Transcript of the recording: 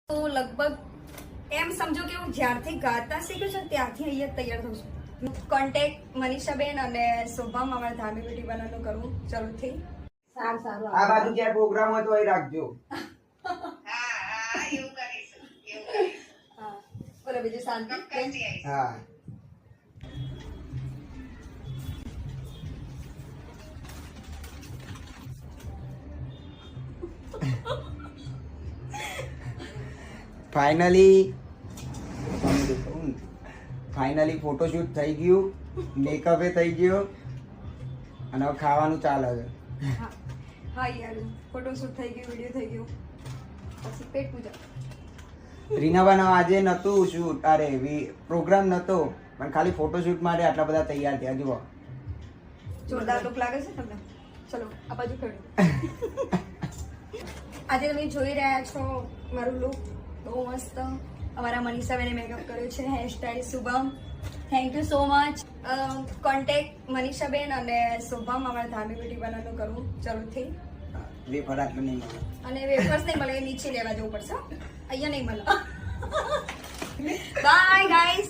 તો લગભગ એમ સમજો કે હું જ્યારથી ગાતા શીખ્યું છે ત્યારથી અહીંયા તૈયાર થઉં છું. કોન્ટેક્ટ મનીષાબેન અને શુભમ અમારા ધામી બ્યુટી પાર્લરનું કરવું જરૂરથી. સારું આ બાજુ ક્યાંય પ્રોગ્રામ હોય તો અહીં રાખજો. હા બોલો બીજું શાંતિ? હા ફાઇનલી ફોટોશૂટ થઈ ગયું, મેકઅપ થઈ ગયો અને હવે ખાવાનું ચાલે છે. હા યાર ફોટોશૂટ થઈ ગયું, વિડીયો થઈ ગયું, પછી પેટ પૂજા. રીનાબાનો આજે નતું શૂટ, અરે પ્રોગ્રામ નતો પણ ખાલી ફોટોશૂટ માટે આટલા બધા તૈયાર થયા. જુઓ જોરદાર લુક લાગે છે તમને. ચલો આ બાજુ ખેડો. આજે તમે જોઈ રહ્યા છો મારું લુક બહુ મસ્ત. અમારા મનીષાબેને મેકઅપ કર્યો છે, hairstyle Shubham. Thank you so much. Contact મનીષાબેન અને શુભમ અમારા ધામી બ્યુટી પાર્લરનું કરવું જરૂરથી. વેફર આટલું નહીં મળે અને વેફર્સ નહીં મળે, નીચે લેવા જવું પડશે, અહીંયા નહીં મળે. Bye guys.